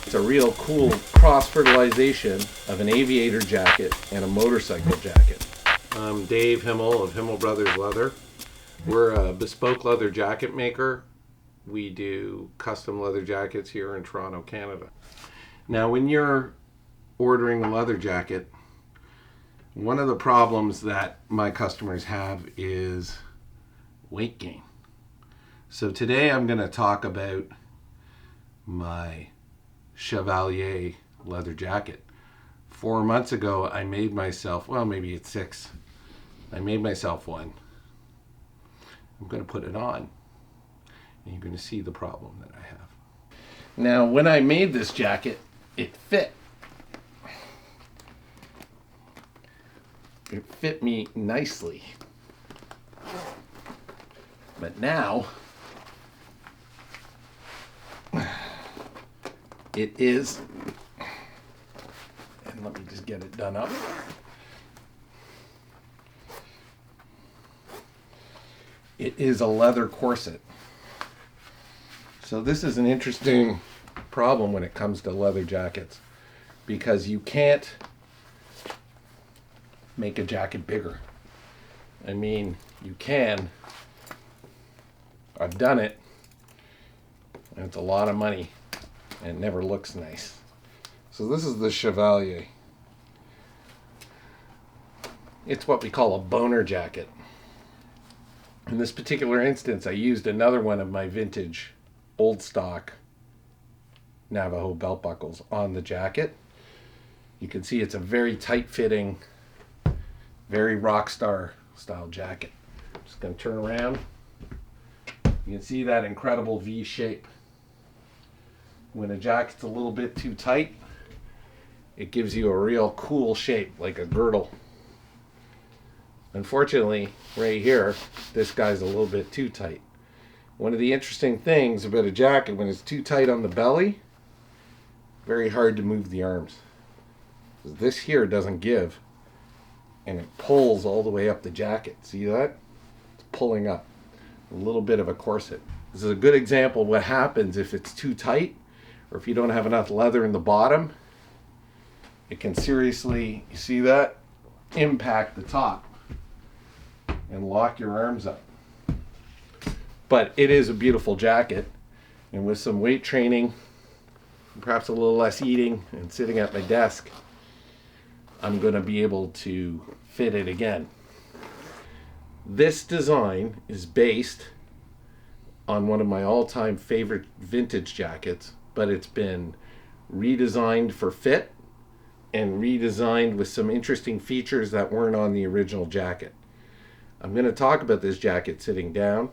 It's a real cool cross-fertilization of an aviator jacket and a motorcycle jacket. I'm Dave Himel of Himel Brothers Leather. We're a bespoke leather jacket maker. We do custom leather jackets here in Toronto, Canada. Now, when you're ordering a leather jacket, one of the problems that my customers have is weight gain. So today I'm going to talk about my Chevalier leather jacket. 4 months ago, I made myself, well, maybe it's 6. I made myself one. I'm going to put it on, and you're going to see the problem that I have. Now, when I made this jacket, it fit. It fit me nicely. But now, it is, and let me just get it done up. It is a leather corset. So this is an interesting problem when it comes to leather jackets, because you can't make a jacket bigger. I mean, you can. I've done it, and it's a lot of money, and it never looks nice. So this is the Chevalier. It's what we call a boner jacket. In this particular instance, I used another one of my vintage old stock Navajo belt buckles on the jacket. You can see it's a very tight fitting, very rock star style jacket. I'm just going to turn around. You can see that incredible V shape. When a jacket's a little bit too tight, it gives you a real cool shape, like a girdle. Unfortunately, right here, this guy's a little bit too tight. One of the interesting things about a jacket, when it's too tight on the belly, very hard to move the arms. This here doesn't give, and it pulls all the way up the jacket. See that? It's pulling up. A little bit of a corset. This is a good example of what happens if it's too tight, or if you don't have enough leather in the bottom. It can seriously, you see that? Impact the top and lock your arms up. But it is a beautiful jacket, and with some weight training, perhaps a little less eating, and sitting at my desk, I'm going to be able to fit it again. This design is based on one of my all-time favorite vintage jackets, but it's been redesigned for fit and redesigned with some interesting features that weren't on the original jacket. I'm going to talk about this jacket sitting down,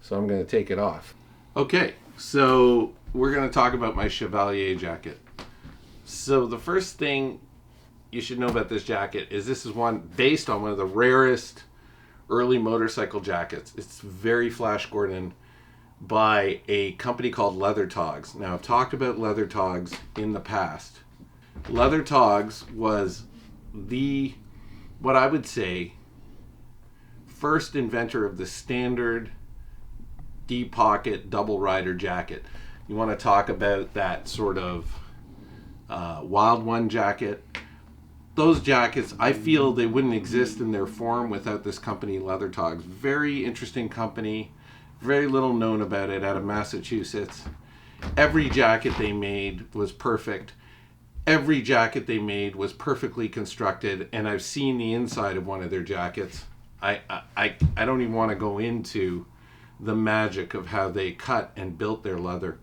so I'm going to take it off. Okay, so we're going to talk about my Chevalier jacket. So the first thing you should know about this jacket is this is one based on one of the rarest early motorcycle jackets. It's very Flash Gordon by a company called Leather Togs. Now, I've talked about Leather Togs in the past. Leather Togs was the, what I would say, first inventor of the standard deep pocket double rider jacket. You want to talk about that sort of Wild One jacket. Those jackets, I feel they wouldn't exist in their form without this company, Leather Togs. Very interesting company, very little known about it, out of Massachusetts. Every jacket they made was perfect. Every jacket they made was perfectly constructed, and I've seen the inside of one of their jackets. I don't even want to go into the magic of how they cut and built their leather.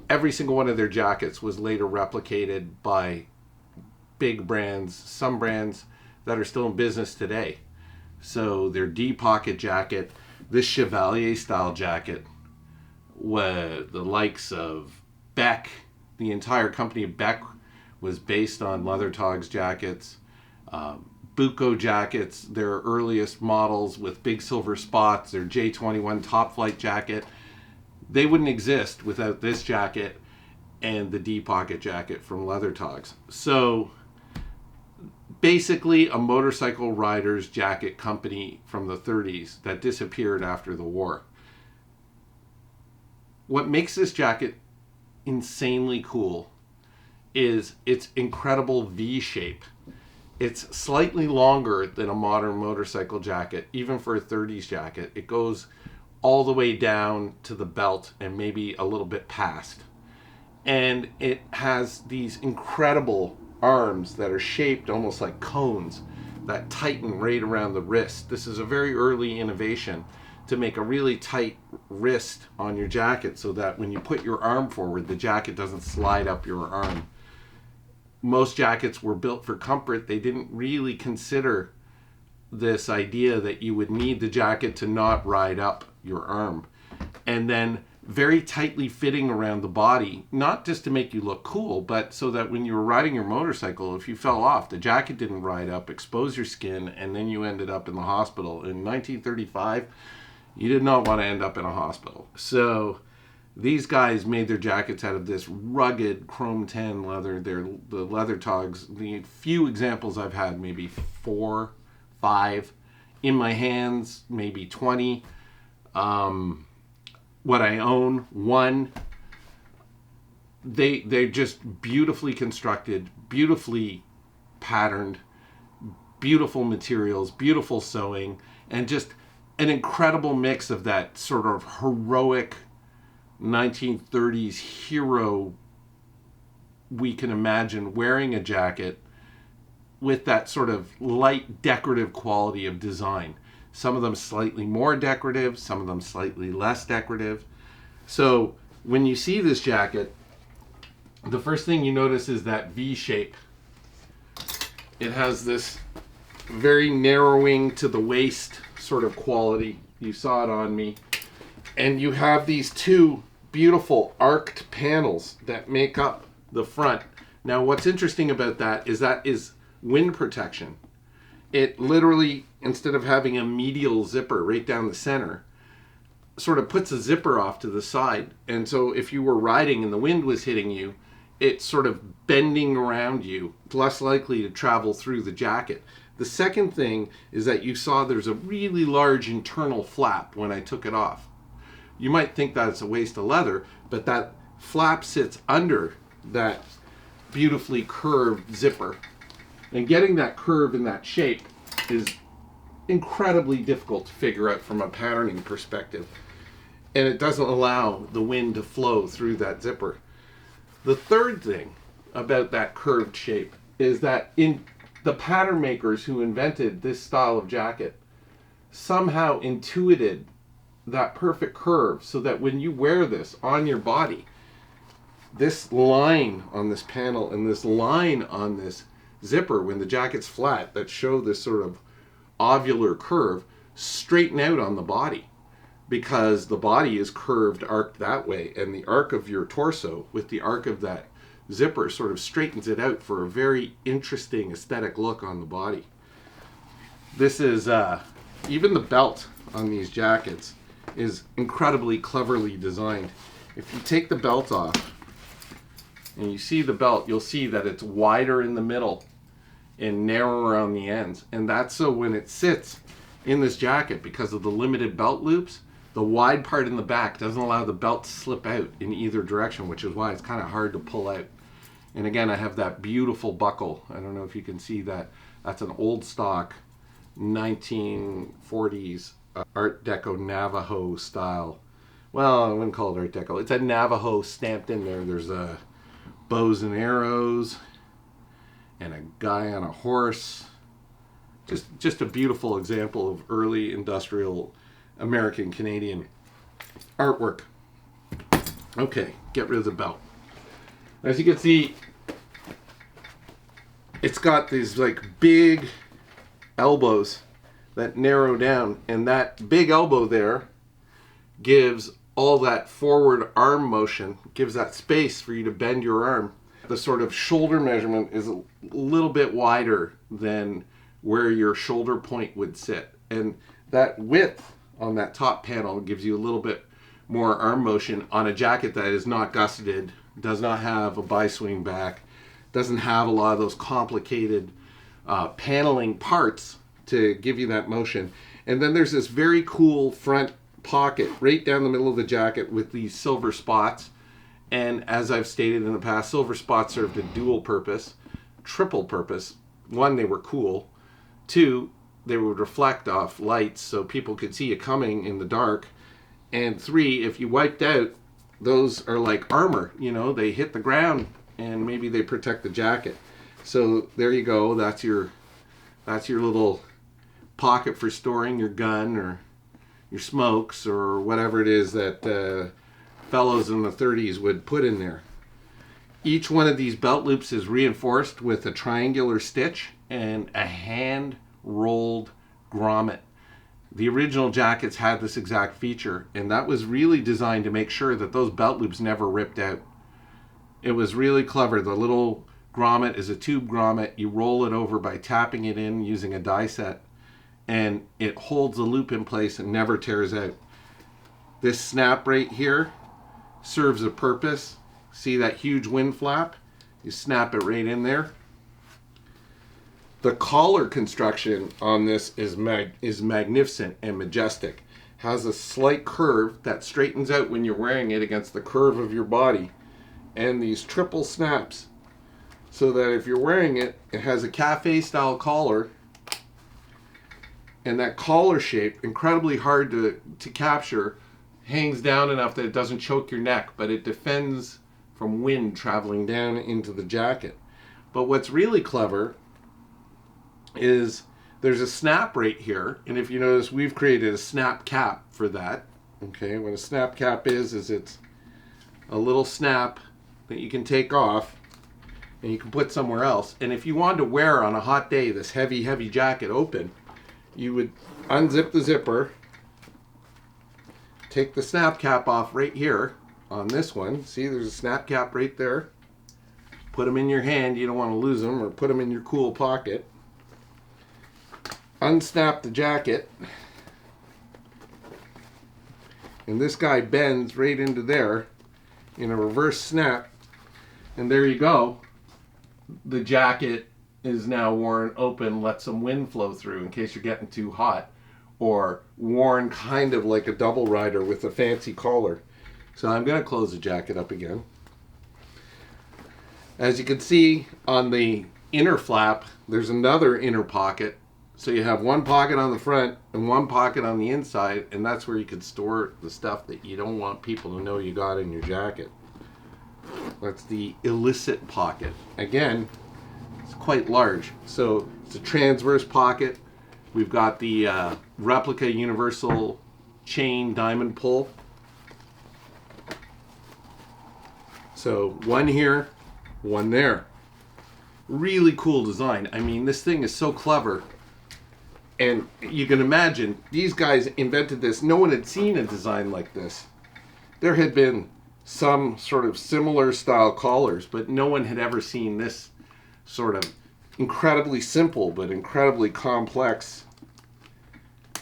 Every single one of their jackets was later replicated by big brands, some brands that are still in business today. So their deep pocket jacket, this Chevalier style jacket, was the likes of Beck. The entire company of Beck was based on Leather Togs jackets. Buco jackets, their earliest models with big silver spots, their J21 Top Flight jacket, they wouldn't exist without this jacket and the deep pocket jacket from Leather Togs. So basically a motorcycle rider's jacket company from the 30s that disappeared after the war. What makes this jacket insanely cool is its incredible V shape. It's slightly longer than a modern motorcycle jacket, even for a 30s jacket. It goes all the way down to the belt and maybe a little bit past. And it has these incredible arms that are shaped almost like cones that tighten right around the wrist. This is a very early innovation to make a really tight wrist on your jacket so that when you put your arm forward, the jacket doesn't slide up your arm. Most jackets were built for comfort. They didn't really consider this idea that you would need the jacket to not ride up your arm. And then very tightly fitting around the body, not just to make you look cool, but so that when you were riding your motorcycle, if you fell off, the jacket didn't ride up, expose your skin, and then you ended up in the hospital. In 1935, you did not want to end up in a hospital. So these guys made their jackets out of this rugged chrome tan leather. They're the leather togs. The few examples I've had, maybe 4, 5. In my hands, maybe 20. What I own, 1. They're just beautifully constructed, beautifully patterned, beautiful materials, beautiful sewing, and just an incredible mix of that sort of heroic 1930s hero we can imagine wearing a jacket with that sort of light decorative quality of design. Some of them slightly more decorative, some of them slightly less decorative. So when you see this jacket, the first thing you notice is that V shape. It has this very narrowing to the waist sort of quality. You saw it on me. And you have these 2 beautiful arced panels that make up the front. Now what's interesting about that is wind protection. It literally, instead of having a medial zipper right down the center, sort of puts a zipper off to the side. And so if you were riding and the wind was hitting you, it's sort of bending around you, less likely to travel through the jacket. The second thing is that you saw there's a really large internal flap when I took it off. You might think that it's a waste of leather, but that flap sits under that beautifully curved zipper. And getting that curve in that shape is incredibly difficult to figure out from a patterning perspective. And it doesn't allow the wind to flow through that zipper. The third thing about that curved shape is that in the pattern makers who invented this style of jacket somehow intuited that perfect curve so that when you wear this on your body, this line on this panel and this line on this zipper, when the jacket's flat, that show this sort of ovular curve, straighten out on the body, because the body is curved, arced that way, and the arc of your torso with the arc of that zipper sort of straightens it out for a very interesting aesthetic look on the body. This is even the belt on these jackets is incredibly cleverly designed. If you take the belt off and you see the belt, you'll see that it's wider in the middle and narrower on the ends. And that's so when it sits in this jacket, because of the limited belt loops, the wide part in the back doesn't allow the belt to slip out in either direction, which is why it's kind of hard to pull out. And again, I have that beautiful buckle. I don't know if you can see that. That's an old stock 1940s Art Deco Navajo style. Well, I wouldn't call it Art Deco. It's a Navajo stamped in there. There's bows and arrows and a guy on a horse. Just a beautiful example of early industrial American Canadian artwork. Okay, get rid of the belt. As you can see, it's got these like big elbows that narrow down, and that big elbow there gives all that forward arm motion, gives that space for you to bend your arm. The sort of shoulder measurement is a little bit wider than where your shoulder point would sit, and that width on that top panel gives you a little bit more arm motion on a jacket that is not gusseted, does not have a bi-swing back, doesn't have a lot of those complicated paneling parts to give you that motion. And then there's this very cool front pocket right down the middle of the jacket with these silver spots And as I've stated in the past, silver spots served a dual purpose, triple purpose. One, they were cool. Two, they would reflect off lights so people could see you coming in the dark. And three, if you wiped out, those are like armor. You know, they hit the ground and maybe they protect the jacket. So there you go. That's your little pocket for storing your gun or your smokes or whatever it is that fellows in the 30s would put in there. Each one of these belt loops is reinforced with a triangular stitch and a hand rolled grommet. The original jackets had this exact feature, and that was really designed to make sure that those belt loops never ripped out. It was really clever. The little grommet is a tube grommet. You roll it over by tapping it in using a die set, and it holds the loop in place and never tears out. This snap right here serves a purpose. See that huge wind flap? You snap it right in there. The collar construction on this is magnificent and majestic. Has a slight curve that straightens out when you're wearing it against the curve of your body. And these triple snaps so that if you're wearing it, it has a cafe style collar. And that collar shape, incredibly hard to capture, hangs down enough that it doesn't choke your neck, but it defends from wind traveling down into the jacket. But what's really clever is there's a snap right here, and if you notice, we've created a snap cap for that. Okay, what a snap cap is it's a little snap that you can take off and you can put somewhere else. And if you wanted to wear on a hot day this heavy jacket open, you would unzip the zipper, take the snap cap off right here on this one. See, there's a snap cap right there. Put them in your hand, you don't want to lose them, or put them in your cool pocket. Unsnap the jacket, and this guy bends right into there in a reverse snap, and there you go. The jacket is now worn open, let some wind flow through in case you're getting too hot, or worn kind of like a double rider with a fancy collar. So I'm going to close the jacket up again. As you can see on the inner flap, there's another inner pocket. So you have one pocket on the front and one pocket on the inside, and that's where you could store the stuff that you don't want people to know you got in your jacket. That's the illicit pocket. Again, it's quite large. So it's a transverse pocket. We've got the replica universal chain diamond pull. So one here, one there. Really cool design. I mean, this thing is so clever. And you can imagine, these guys invented this. No one had seen a design like this. There had been some sort of similar style collars, but no one had ever seen this sort of incredibly simple but incredibly complex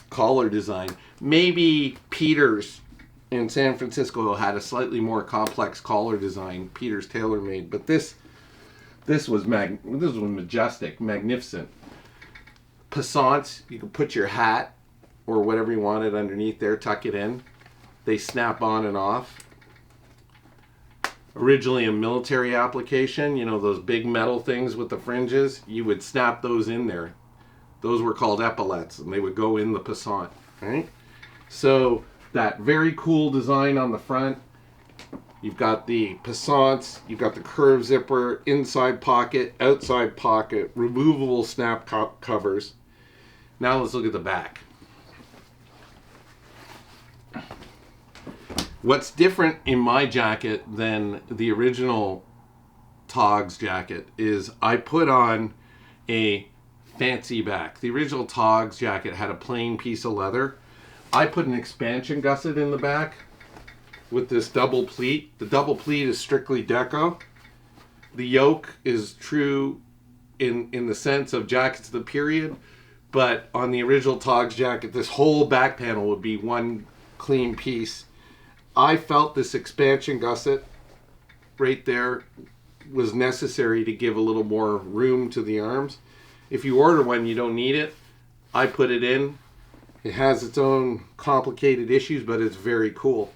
collar design. Maybe Peters in San Francisco had a slightly more complex collar design, Peters TaylorMade, but this was majestic, magnificent. Passants, you can put your hat or whatever you wanted underneath there, tuck it in. They snap on and off. Originally a military application, you know, those big metal things with the fringes, you would snap those in there. Those were called epaulets, and they would go in the passant, right? So that very cool design on the front. You've got the passants, you've got the curved zipper, inside pocket, outside pocket, removable snap covers. Now let's look at the back. What's different in my jacket than the original Togs jacket is I put on a fancy back. The original Togs jacket had a plain piece of leather. I put an expansion gusset in the back with this double pleat. The double pleat is strictly deco. The yoke is true in the sense of jackets of the period, but on the original Togs jacket, this whole back panel would be one clean piece. I felt this expansion gusset right there was necessary to give a little more room to the arms. If you order one, you don't need it. I put it in. It has its own complicated issues, but it's very cool.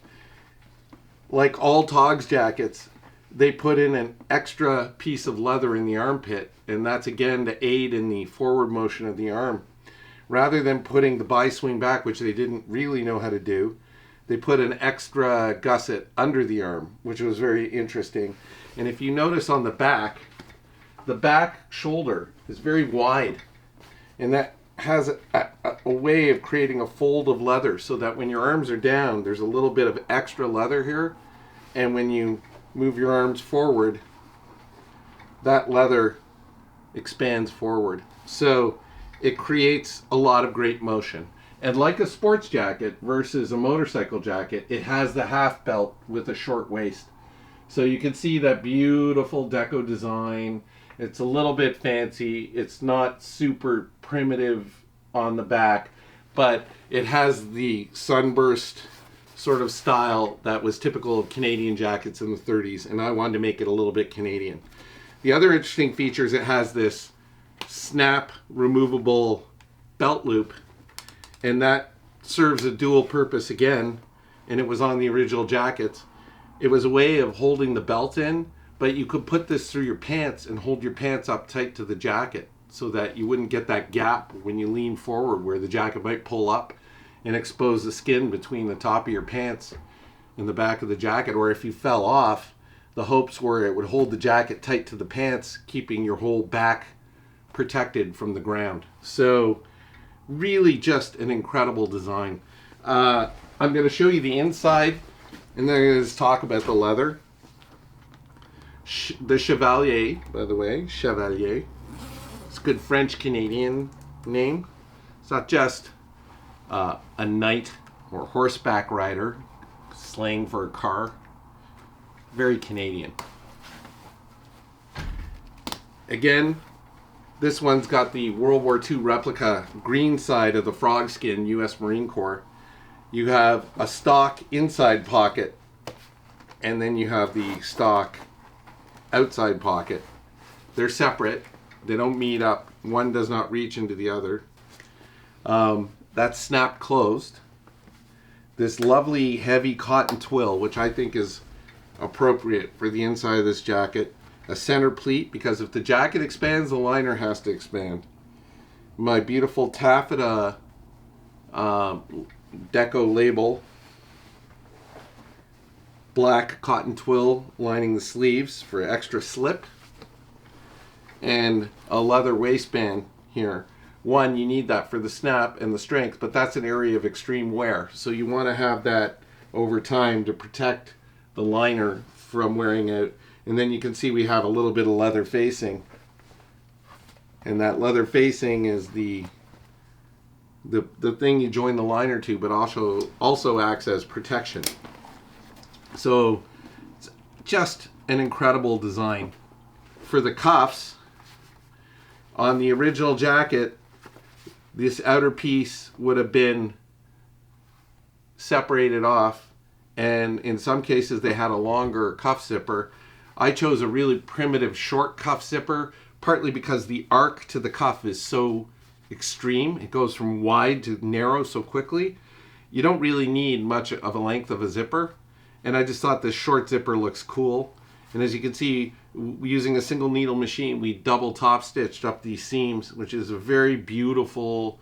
like all Togs jackets, they put in an extra piece of leather in the armpit, and that's again to aid in the forward motion of the arm. Rather than putting the bi-swing back, which they didn't really know how to do, they put an extra gusset under the arm, which was very interesting. And if you notice on the back shoulder is very wide, and that has a way of creating a fold of leather so that when your arms are down, there's a little bit of extra leather here, and when you move your arms forward, that leather expands forward. So it creates a lot of great motion. And like a sports jacket versus a motorcycle jacket, it has the half belt with a short waist. So you can see that beautiful deco design. It's a little bit fancy. It's not super primitive on the back, but it has the sunburst sort of style that was typical of Canadian jackets in the 30s, and I wanted to make it a little bit Canadian. The other interesting feature is it has this snap removable belt loop, and that serves a dual purpose again, and it was on the original jackets. It was a way of holding the belt in, but you could put this through your pants and hold your pants up tight to the jacket so that you wouldn't get that gap when you lean forward where the jacket might pull up and expose the skin between the top of your pants and the back of the jacket. Or if you fell off, the hopes were it would hold the jacket tight to the pants, keeping your whole back protected from the ground. So really just an incredible design. I'm going to show you the inside, and then I'm going to talk about the leather. The Chevalier, by the way, Chevalier. It's a good French-Canadian name. It's not just a knight or horseback rider, slang for a car. Very Canadian. Again, this one's got the World War II replica green side of the frog skin U.S. Marine Corps. You have a stock inside pocket, and then you have the stock outside pocket. They're separate. They don't meet up. One does not reach into the other. That's snapped closed. This lovely heavy cotton twill, which I think is appropriate for the inside of this jacket. A center pleat, because if the jacket expands, the liner has to expand. My beautiful taffeta deco label. Black cotton twill lining the sleeves for extra slip. And a leather waistband here. One, you need that for the snap and the strength, but that's an area of extreme wear. So you want to have that over time to protect the liner from wearing out. And then you can see we have a little bit of leather facing. And that leather facing is the thing you join the liner to, but also acts as protection. So it's just an incredible design. For the cuffs, on the original jacket, this outer piece would have been separated off, and in some cases they had a longer cuff zipper. I chose a really primitive short cuff zipper, partly because the arc to the cuff is so extreme. It goes from wide to narrow so quickly. You don't really need much of a length of a zipper, and I just thought this short zipper looks cool. And as you can see, using a single needle machine, we double top stitched up these seams, which is a very beautiful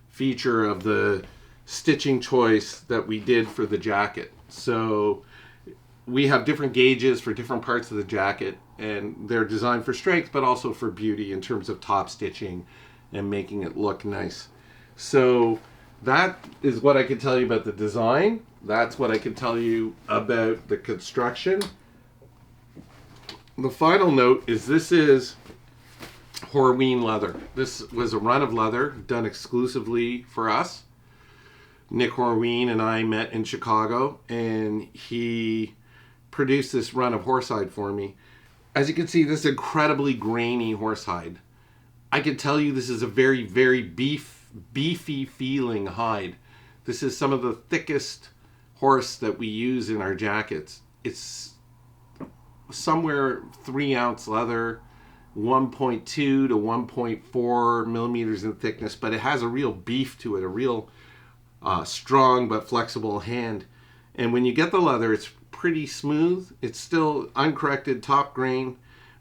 feature of the stitching choice that we did for the jacket. So we have different gauges for different parts of the jacket, and they're designed for strength, but also for beauty in terms of top stitching and making it look nice. So that is what I can tell you about the design. That's what I can tell you about the construction. The final note is this is Horween leather. This was a run of leather done exclusively for us. Nick Horween and I met in Chicago, and he produced this run of horsehide for me. As you can see, this incredibly grainy horsehide. I can tell you this is a very, very beefy feeling hide. This is some of the thickest horse that we use in our jackets. It's somewhere 3-ounce leather, 1.2 to 1.4 millimeters in thickness, but it has a real beef to it, a real strong but flexible hand. And when you get the leather, it's pretty smooth. It's still uncorrected top grain,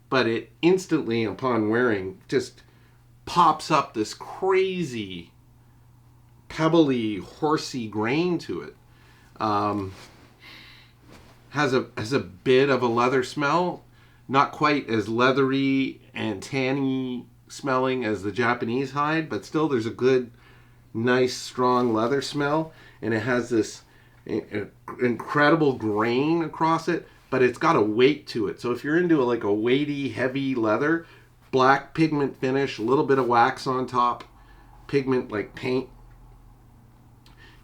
but it instantly, upon wearing, just pops up this crazy pebbly, horsey grain to it. Has a bit of a leather smell, not quite as leathery and tanny smelling as the Japanese hide, but still there's a good, nice, strong leather smell, and it has this incredible grain across it, but it's got a weight to it. So if you're into like a weighty, heavy leather, black pigment finish, a little bit of wax on top, pigment like paint.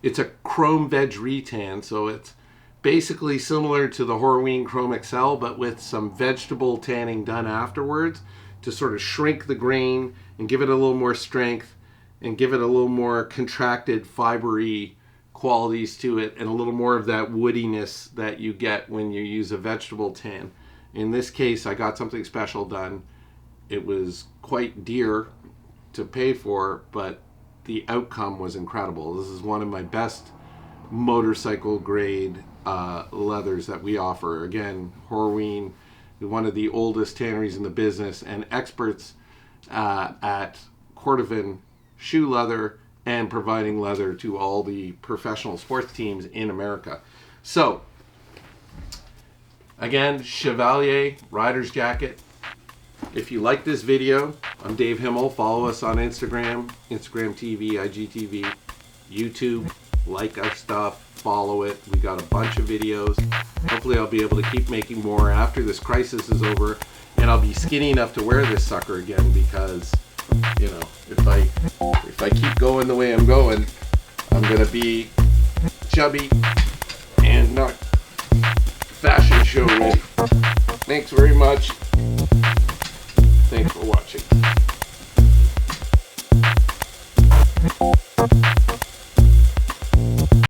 It's a chrome veg retan, so it's basically similar to the Horween Chrome XL, but with some vegetable tanning done afterwards to sort of shrink the grain and give it a little more strength and give it a little more contracted, fibery qualities to it, and a little more of that woodiness that you get when you use a vegetable tan. In this case, I got something special done. It was quite dear to pay for, but the outcome was incredible. This is one of my best motorcycle grade leathers that we offer. Again, Horween, one of the oldest tanneries in the business, and experts at Cordovan shoe leather and providing leather to all the professional sports teams in America. So, again, Chevalier rider's jacket. If you like this video, I'm Dave Himel. Follow us on Instagram TV, IGTV, YouTube. Like our stuff, follow it. We got a bunch of videos. Hopefully I'll be able to keep making more after this crisis is over, and I'll be skinny enough to wear this sucker again, because, you know, if I keep going the way I'm going, I'm gonna be chubby and not fashion show ready. Thanks very much. Thanks for watching.